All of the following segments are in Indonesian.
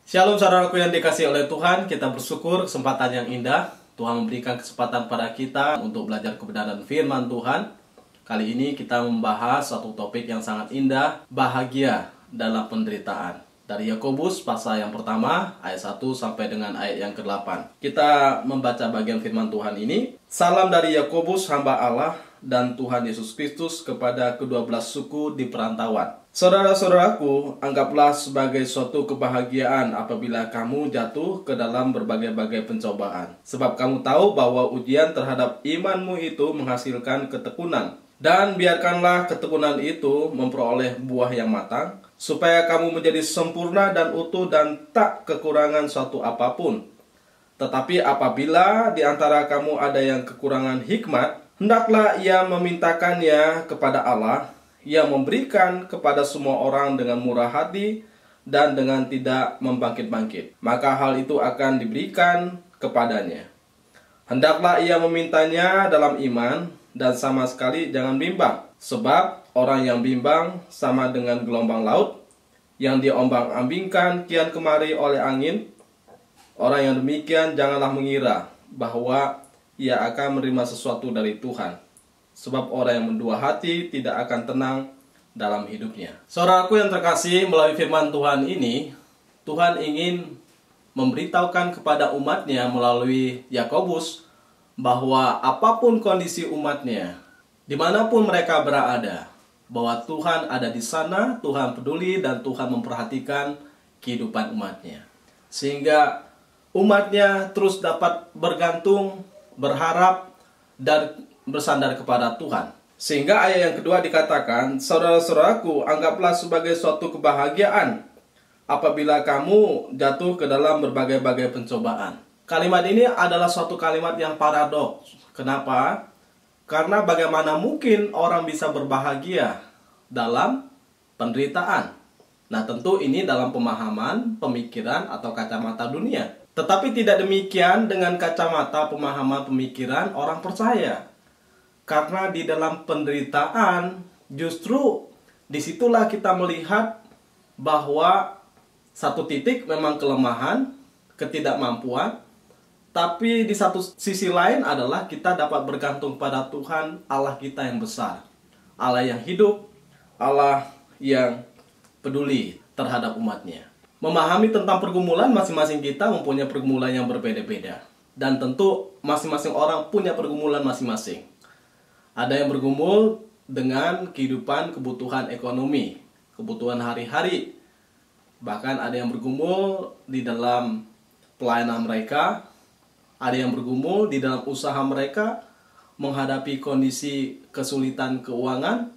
Shalom saudaraku yang dikasihi oleh Tuhan, kita bersyukur kesempatan yang indah. Tuhan memberikan kesempatan pada kita untuk belajar kebenaran firman Tuhan. Kali ini kita membahas satu topik yang sangat indah, bahagia dalam penderitaan. Dari Yakobus pasal yang pertama, ayat 1 sampai dengan ayat yang ke-8. Kita membaca bagian firman Tuhan ini. Salam dari Yakobus, hamba Allah dan Tuhan Yesus Kristus kepada ke-12 suku di perantauan. Saudara-saudaraku, anggaplah sebagai suatu kebahagiaan apabila kamu jatuh ke dalam berbagai-bagai pencobaan. Sebab kamu tahu bahwa ujian terhadap imanmu itu menghasilkan ketekunan. Dan biarkanlah ketekunan itu memperoleh buah yang matang, supaya kamu menjadi sempurna dan utuh dan tak kekurangan suatu apapun. Tetapi apabila di antara kamu ada yang kekurangan hikmat, hendaklah ia memintakannya kepada Allah, yang memberikan kepada semua orang dengan murah hati dan dengan tidak membangkit-bangkit. Maka hal itu akan diberikan kepadanya. Hendaklah ia memintanya dalam iman dan sama sekali jangan bimbang. Sebab orang yang bimbang sama dengan gelombang laut yang diombang-ambingkan kian kemari oleh angin. Orang yang demikian janganlah mengira bahwa ia akan menerima sesuatu dari Tuhan. Sebab orang yang mendua hati tidak akan tenang dalam hidupnya. Saudaraku yang terkasih, melalui firman Tuhan ini, Tuhan ingin memberitahukan kepada umatnya melalui Yakobus bahwa apapun kondisi umatnya, dimanapun mereka berada, bahwa Tuhan ada di sana, Tuhan peduli dan Tuhan memperhatikan kehidupan umatnya. Sehingga umatnya terus dapat bergantung, berharap, dan bersandar kepada Tuhan. Sehingga ayat yang kedua dikatakan, saudara-saudaraku, anggaplah sebagai suatu kebahagiaan apabila kamu jatuh ke dalam berbagai-bagai pencobaan. Kalimat ini adalah suatu kalimat yang paradoks. Kenapa? Karena bagaimana mungkin orang bisa berbahagia dalam penderitaan? Nah, tentu ini dalam pemahaman, pemikiran, atau kacamata dunia. Tetapi tidak demikian dengan kacamata pemahaman pemikiran orang percaya. Karena di dalam penderitaan, justru disitulah kita melihat bahwa satu titik memang kelemahan, ketidakmampuan, tapi di satu sisi lain adalah kita dapat bergantung pada Tuhan, Allah kita yang besar, Allah yang hidup, Allah yang peduli terhadap umatnya. Memahami tentang pergumulan, masing-masing kita mempunyai pergumulan yang berbeda-beda. Dan tentu masing-masing orang punya pergumulan masing-masing. Ada yang bergumul dengan kehidupan kebutuhan ekonomi, kebutuhan hari-hari. Bahkan ada yang bergumul di dalam pelayanan mereka. Ada yang bergumul di dalam usaha mereka menghadapi kondisi kesulitan keuangan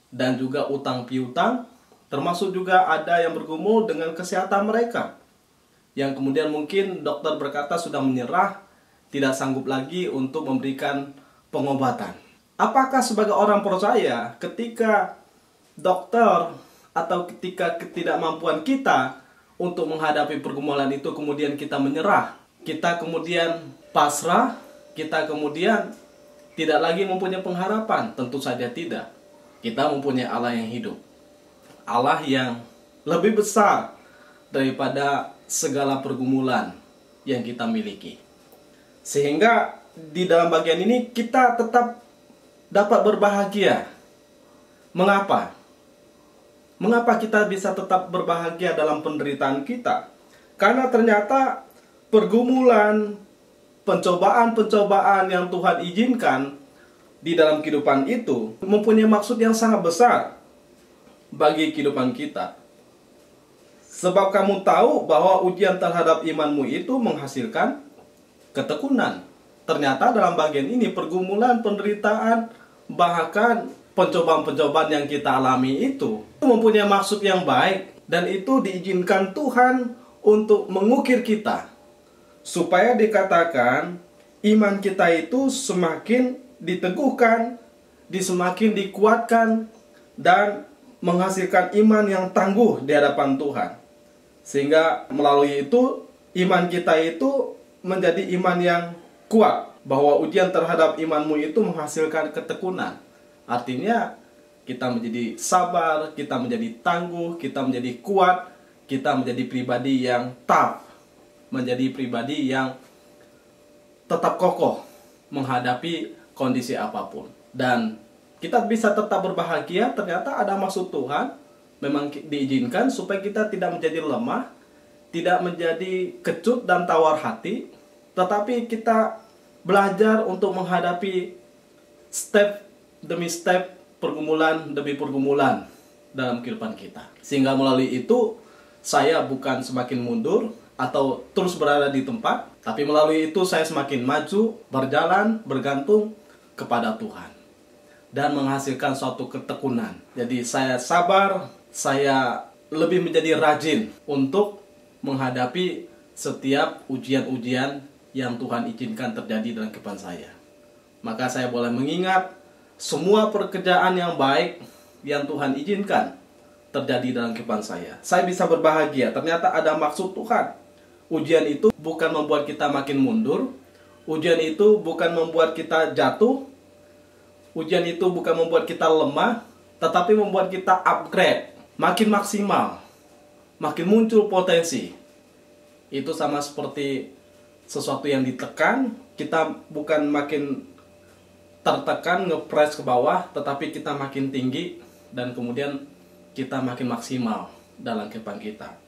dan juga utang piutang. Termasuk juga ada yang bergumul dengan kesehatan mereka. Yang kemudian mungkin dokter berkata sudah menyerah, tidak sanggup lagi untuk memberikan pengobatan. Apakah sebagai orang percaya ketika dokter atau ketika ketidakmampuan kita untuk menghadapi pergumulan itu kemudian kita menyerah, kita kemudian pasrah, kita kemudian tidak lagi mempunyai pengharapan? Tentu saja tidak. Kita mempunyai Allah yang hidup, Allah yang lebih besar daripada segala pergumulan yang kita miliki. Sehingga di dalam bagian ini kita tetap dapat berbahagia. Mengapa? Mengapa kita bisa tetap berbahagia dalam penderitaan kita? Karena ternyata pergumulan, pencobaan-pencobaan yang Tuhan izinkan di dalam kehidupan itu mempunyai maksud yang sangat besar bagi kehidupan kita. Sebab kamu tahu bahwa ujian terhadap imanmu itu menghasilkan ketekunan. Ternyata dalam bagian ini pergumulan, penderitaan, bahkan pencobaan-pencobaan yang kita alami itu mempunyai maksud yang baik. Dan itu diizinkan Tuhan untuk mengukir kita, supaya dikatakan iman kita itu semakin diteguhkan, semakin dikuatkan, dan menghasilkan iman yang tangguh di hadapan Tuhan. Sehingga melalui itu iman kita itu menjadi iman yang kuat, bahwa ujian terhadap imanmu itu menghasilkan ketekunan. Artinya kita menjadi sabar, kita menjadi tangguh, kita menjadi kuat, kita menjadi pribadi yang tough, menjadi pribadi yang tetap kokoh menghadapi kondisi apapun. Dan kita bisa tetap berbahagia, ternyata ada maksud Tuhan, memang diizinkan supaya kita tidak menjadi lemah, tidak menjadi kecut dan tawar hati, tetapi kita belajar untuk menghadapi step demi step, pergumulan demi pergumulan dalam kehidupan kita. Sehingga melalui itu saya bukan semakin mundur atau terus berada di tempat, tapi melalui itu saya semakin maju, berjalan, bergantung kepada Tuhan dan menghasilkan suatu ketekunan. Jadi saya sabar, saya lebih menjadi rajin untuk menghadapi setiap ujian-ujian yang Tuhan izinkan terjadi dalam kehidupan saya. Maka saya boleh mengingat semua pekerjaan yang baik yang Tuhan izinkan terjadi dalam kehidupan saya. Saya bisa berbahagia, ternyata ada maksud Tuhan. Ujian itu bukan membuat kita makin mundur. Ujian itu bukan membuat kita jatuh. Ujian itu bukan membuat kita lemah, tetapi membuat kita upgrade, makin maksimal, makin muncul potensi. Itu sama seperti sesuatu yang ditekan, kita bukan makin tertekan, ngepres ke bawah, tetapi kita makin tinggi dan kemudian kita makin maksimal dalam kehidupan kita.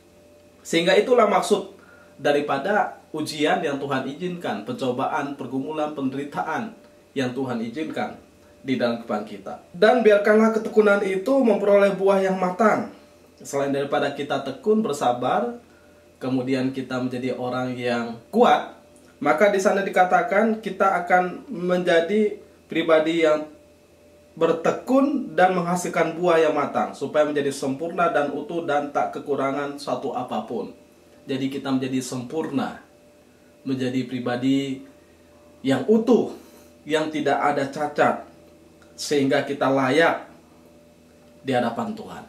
Sehingga itulah maksud daripada ujian yang Tuhan izinkan, pencobaan, pergumulan, penderitaan yang Tuhan izinkan di dalam kehidupan kita. Dan biarkanlah ketekunan itu memperoleh buah yang matang. Selain daripada kita tekun, bersabar, kemudian kita menjadi orang yang kuat, maka di sana dikatakan kita akan menjadi pribadi yang bertekun dan menghasilkan buah yang matang, supaya menjadi sempurna dan utuh dan tak kekurangan suatu apapun. Jadi kita menjadi sempurna, menjadi pribadi yang utuh, yang tidak ada cacat, sehingga kita layak di hadapan Tuhan.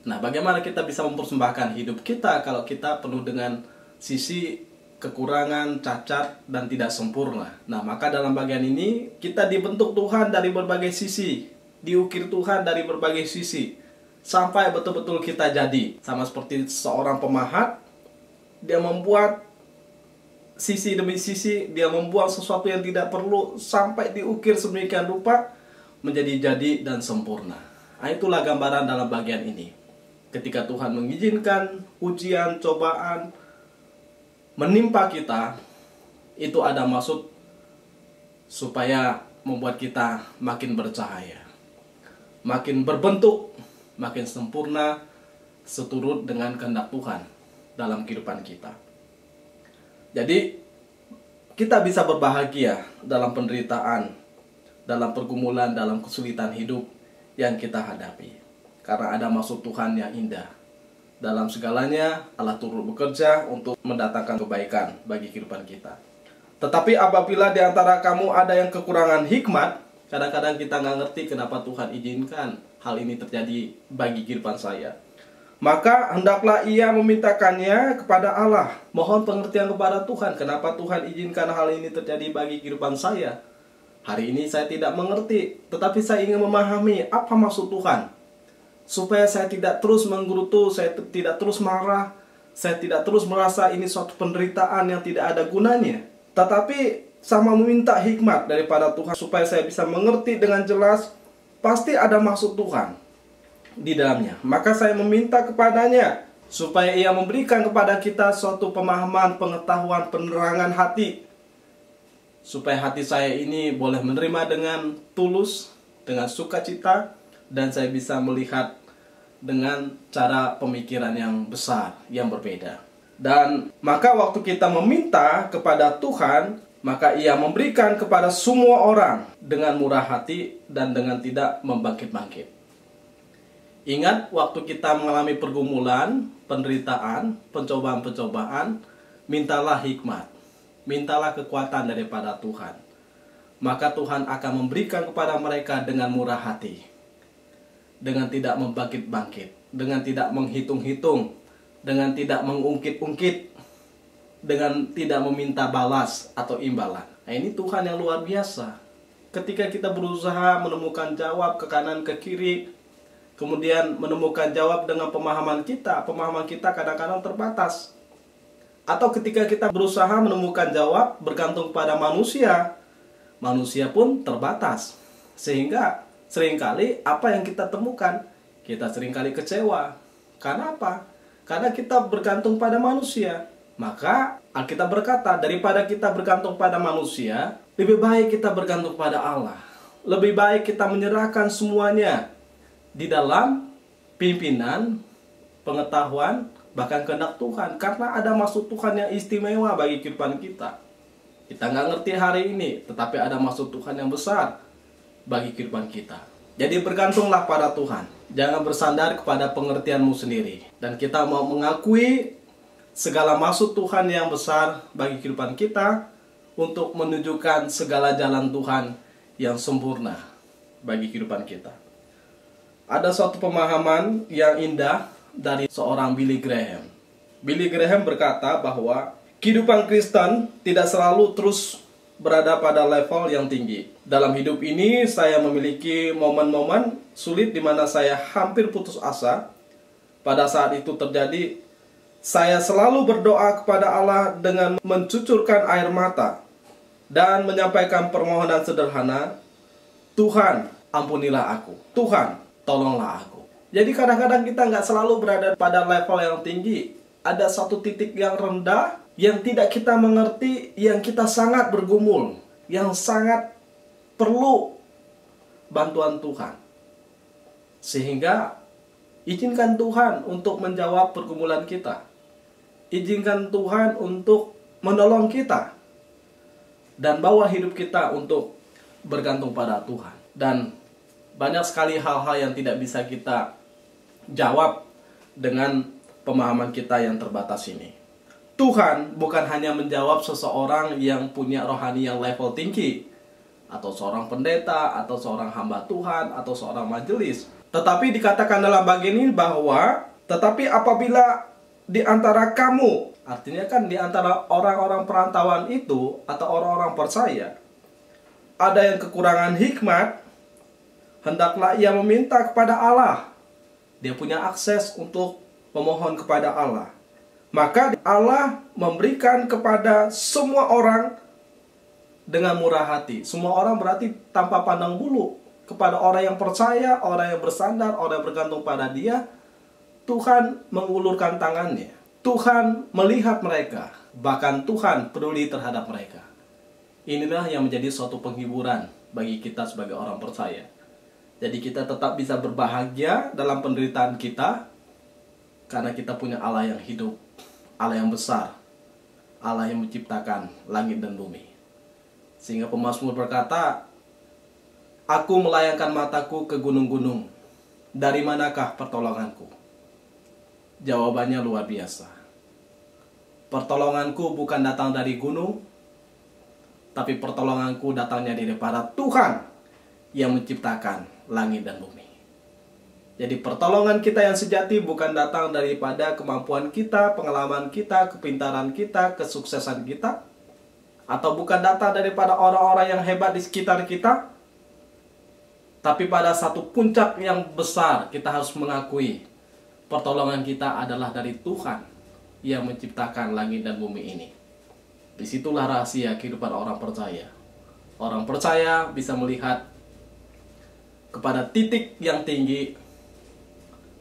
Nah, bagaimana kita bisa mempersembahkan hidup kita kalau kita penuh dengan sisi kekurangan, cacat, dan tidak sempurna? Nah, maka dalam bagian ini kita dibentuk Tuhan dari berbagai sisi, diukir Tuhan dari berbagai sisi, sampai betul-betul kita jadi. Sama seperti seorang pemahat, dia membuat sisi demi sisi, dia membuang sesuatu yang tidak perlu sampai diukir sedemikian rupa menjadi jadi dan sempurna. Nah, itulah gambaran dalam bagian ini. Ketika Tuhan mengizinkan ujian, cobaan menimpa kita, itu ada maksud supaya membuat kita makin bercahaya, makin berbentuk, makin sempurna seturut dengan kehendak Tuhan dalam kehidupan kita. Jadi kita bisa berbahagia dalam penderitaan, dalam pergumulan, dalam kesulitan hidup yang kita hadapi, karena ada maksud Tuhan yang indah. Dalam segalanya Allah turut bekerja untuk mendatangkan kebaikan bagi kehidupan kita. Tetapi apabila di antara kamu ada yang kekurangan hikmat, kadang-kadang kita nggak ngerti kenapa Tuhan izinkan hal ini terjadi bagi kehidupan saya, maka hendaklah ia memintakannya kepada Allah. Mohon pengertian kepada Tuhan, kenapa Tuhan izinkan hal ini terjadi bagi kehidupan saya. Hari ini saya tidak mengerti, tetapi saya ingin memahami apa maksud Tuhan, supaya saya tidak terus menggerutu, saya tidak terus marah, saya tidak terus merasa ini suatu penderitaan yang tidak ada gunanya, tetapi sama meminta hikmat daripada Tuhan supaya saya bisa mengerti dengan jelas. Pasti ada maksud Tuhan di dalamnya. Maka saya meminta kepadanya supaya ia memberikan kepada kita suatu pemahaman, pengetahuan, penerangan hati, supaya hati saya ini boleh menerima dengan tulus, dengan sukacita, dan saya bisa melihat dengan cara pemikiran yang besar, yang berbeda. Dan maka waktu kita meminta kepada Tuhan, maka ia memberikan kepada semua orang dengan murah hati dan dengan tidak membangkit-bangkit. Ingat, waktu kita mengalami pergumulan, penderitaan, pencobaan-pencobaan, mintalah hikmat, mintalah kekuatan daripada Tuhan. Maka Tuhan akan memberikan kepada mereka dengan murah hati, dengan tidak membangkit-bangkit, dengan tidak menghitung-hitung, dengan tidak mengungkit-ungkit, dengan tidak meminta balas atau imbalan. Nah, ini Tuhan yang luar biasa. Ketika kita berusaha menemukan jawab ke kanan ke kiri, kemudian menemukan jawab dengan pemahaman kita kadang-kadang terbatas. Atau ketika kita berusaha menemukan jawab bergantung pada manusia, manusia pun terbatas. Sehingga seringkali apa yang kita temukan, kita seringkali kecewa. Karena apa? Karena kita bergantung pada manusia. Maka Alkitab berkata, daripada kita bergantung pada manusia, lebih baik kita bergantung pada Allah. Lebih baik kita menyerahkan semuanya di dalam pimpinan, pengetahuan, bahkan kehendak Tuhan. Karena ada maksud Tuhan yang istimewa bagi kehidupan kita. Kita nggak ngerti hari ini, tetapi ada maksud Tuhan yang besar bagi kehidupan kita. Jadi bergantunglah pada Tuhan. Jangan bersandar kepada pengertianmu sendiri. Dan kita mau mengakui segala maksud Tuhan yang besar bagi kehidupan kita untuk menunjukkan segala jalan Tuhan yang sempurna bagi kehidupan kita. Ada suatu pemahaman yang indah dari seorang Billy Graham. Billy Graham berkata bahwa kehidupan Kristen tidak selalu terus berada pada level yang tinggi. Dalam hidup ini saya memiliki momen-momen sulit di mana saya hampir putus asa. Pada saat itu terjadi, saya selalu berdoa kepada Allah dengan mencucurkan air mata dan menyampaikan permohonan sederhana, Tuhan, ampunilah aku. Tuhan, tolonglah aku. Jadi kadang-kadang kita nggak selalu berada pada level yang tinggi. Ada satu titik yang rendah yang tidak kita mengerti, yang kita sangat bergumul, yang sangat perlu bantuan Tuhan. Sehingga izinkan Tuhan untuk menjawab pergumulan kita. Izinkan Tuhan untuk menolong kita. Dan bawa hidup kita untuk bergantung pada Tuhan. Dan banyak sekali hal-hal yang tidak bisa kita jawab dengan pemahaman kita yang terbatas ini. Tuhan bukan hanya menjawab seseorang yang punya rohani yang level tinggi, atau seorang pendeta, atau seorang hamba Tuhan, atau seorang majelis. Tetapi dikatakan dalam bagian ini bahwa, tetapi apabila di antara kamu, artinya kan di antara orang-orang perantauan itu, atau orang-orang percaya, ada yang kekurangan hikmat, hendaklah ia meminta kepada Allah. Dia punya akses untuk memohon kepada Allah. Maka Allah memberikan kepada semua orang dengan murah hati. Semua orang berarti tanpa pandang bulu. Kepada orang yang percaya, orang yang bersandar, orang yang bergantung pada Dia, Tuhan mengulurkan tangannya. Tuhan melihat mereka. Bahkan Tuhan peduli terhadap mereka. Inilah yang menjadi suatu penghiburan bagi kita sebagai orang percaya. Jadi kita tetap bisa berbahagia dalam penderitaan kita, karena kita punya Allah yang hidup, Allah yang besar, Allah yang menciptakan langit dan bumi. Sehingga pemazmur berkata, aku melayangkan mataku ke gunung-gunung, dari manakah pertolonganku? Jawabannya luar biasa. Pertolonganku bukan datang dari gunung, tapi pertolonganku datangnya daripada Tuhan yang menciptakan langit dan bumi. Jadi pertolongan kita yang sejati bukan datang daripada kemampuan kita, pengalaman kita, kepintaran kita, kesuksesan kita, atau bukan datang daripada orang-orang yang hebat di sekitar kita, tapi pada satu puncak yang besar kita harus mengakui pertolongan kita adalah dari Tuhan yang menciptakan langit dan bumi ini. Disitulah rahasia kehidupan orang percaya. Orang percaya bisa melihat kepada titik yang tinggi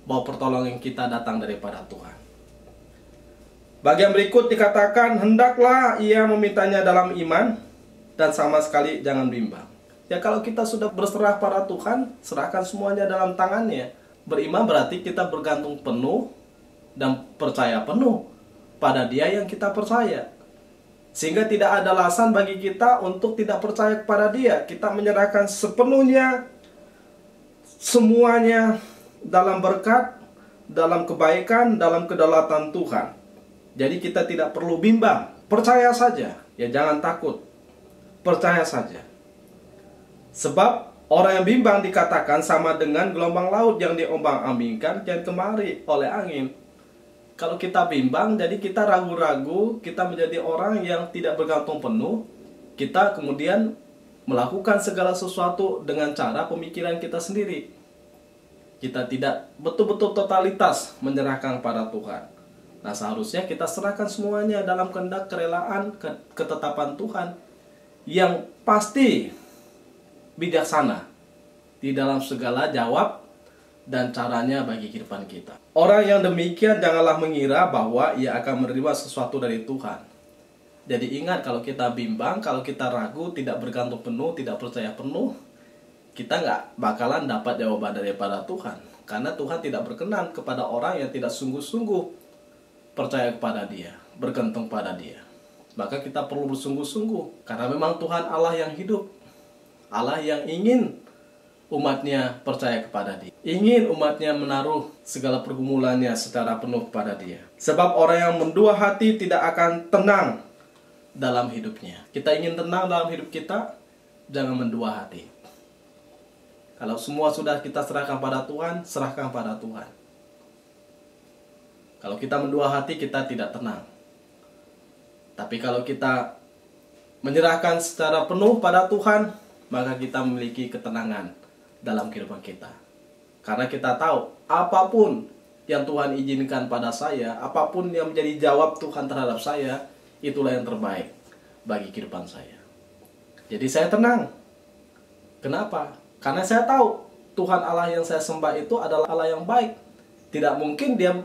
bahwa pertolongan kita datang daripada Tuhan. Bagian berikut dikatakan, hendaklah ia memintanya dalam iman dan sama sekali jangan bimbang. Ya kalau kita sudah berserah pada Tuhan, serahkan semuanya dalam tangannya. Beriman berarti kita bergantung penuh dan percaya penuh pada Dia yang kita percaya. Sehingga tidak ada alasan bagi kita untuk tidak percaya kepada Dia. Kita menyerahkan sepenuhnya, semuanya dalam berkat, dalam kebaikan, dalam kedaulatan Tuhan. Jadi kita tidak perlu bimbang. Percaya saja. Ya jangan takut. Percaya saja. Sebab orang yang bimbang dikatakan sama dengan gelombang laut yang diombang-ambingkan kian kemari oleh angin. Kalau kita bimbang, jadi kita ragu-ragu, kita menjadi orang yang tidak bergantung penuh. Kita kemudian melakukan segala sesuatu dengan cara pemikiran kita sendiri. Kita tidak betul-betul totalitas menyerahkan pada Tuhan. Nah, seharusnya kita serahkan semuanya dalam kehendak kerelaan, ketetapan Tuhan yang pasti bijaksana di dalam segala jawab dan caranya bagi kehidupan kita. Orang yang demikian janganlah mengira bahwa ia akan menerima sesuatu dari Tuhan. Jadi ingat, kalau kita bimbang, kalau kita ragu, tidak bergantung penuh, tidak percaya penuh, kita nggak bakalan dapat jawaban daripada Tuhan. Karena Tuhan tidak berkenan kepada orang yang tidak sungguh-sungguh percaya kepada Dia, bergantung pada Dia. Maka kita perlu bersungguh-sungguh, karena memang Tuhan Allah yang hidup, Allah yang ingin umatnya percaya kepada Dia, ingin umatnya menaruh segala pergumulannya secara penuh kepada Dia. Sebab orang yang mendua hati tidak akan tenang dalam hidupnya. Kita ingin tenang dalam hidup kita, jangan mendua hati. Kalau semua sudah kita serahkan pada Tuhan, serahkan pada Tuhan. Kalau kita mendua hati, kita tidak tenang. Tapi kalau kita menyerahkan secara penuh pada Tuhan, maka kita memiliki ketenangan dalam kehidupan kita. Karena kita tahu, apapun yang Tuhan izinkan pada saya, apapun yang menjadi jawab Tuhan terhadap saya, itulah yang terbaik bagi kehidupan saya. Jadi saya tenang. Kenapa? Karena saya tahu Tuhan Allah yang saya sembah itu adalah Allah yang baik. Tidak mungkin Dia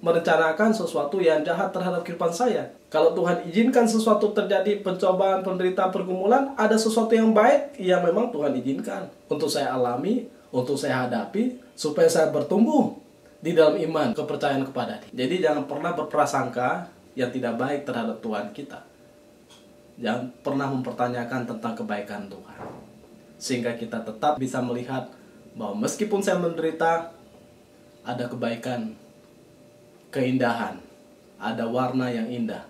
merencanakan sesuatu yang jahat terhadap kehidupan saya. Kalau Tuhan izinkan sesuatu terjadi, pencobaan, penderitaan, pergumulan, ada sesuatu yang baik yang memang Tuhan izinkan untuk saya alami, untuk saya hadapi, supaya saya bertumbuh di dalam iman, kepercayaan kepada Dia. Jadi jangan pernah berprasangka yang tidak baik terhadap Tuhan kita. Jangan pernah mempertanyakan tentang kebaikan Tuhan, sehingga kita tetap bisa melihat bahwa meskipun saya menderita, ada kebaikan, keindahan, ada warna yang indah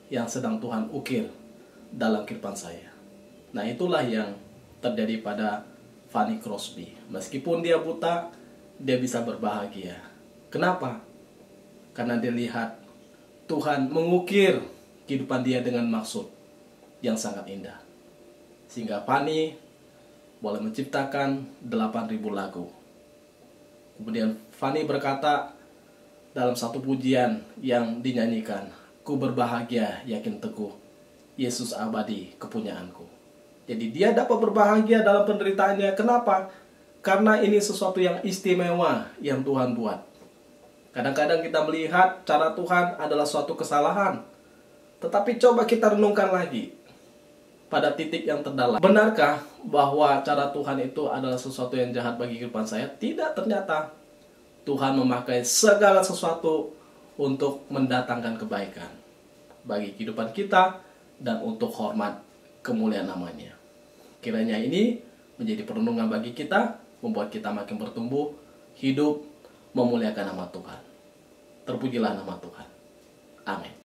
yang sedang Tuhan ukir dalam kehidupan saya. Nah, itulah yang terjadi pada Fanny Crosby. Meskipun dia buta, dia bisa berbahagia. Kenapa? Karena dia lihat Tuhan mengukir kehidupan dia dengan maksud yang sangat indah. Sehingga Fanny boleh menciptakan 8.000 lagu. Kemudian Fanny berkata dalam satu pujian yang dinyanyikan, "Ku berbahagia yakin teguh, Yesus abadi kepunyaanku." Jadi dia dapat berbahagia dalam penderitaannya. Kenapa? Karena ini sesuatu yang istimewa yang Tuhan buat. Kadang-kadang kita melihat cara Tuhan adalah suatu kesalahan. Tetapi coba kita renungkan lagi pada titik yang terdalam. Benarkah bahwa cara Tuhan itu adalah sesuatu yang jahat bagi kehidupan saya? Tidak, ternyata Tuhan memakai segala sesuatu untuk mendatangkan kebaikan bagi kehidupan kita dan untuk hormat kemuliaan namanya. Kiranya ini menjadi perenungan bagi kita, membuat kita makin bertumbuh, hidup, memuliakan nama Tuhan. Terpujilah nama Tuhan. Amin.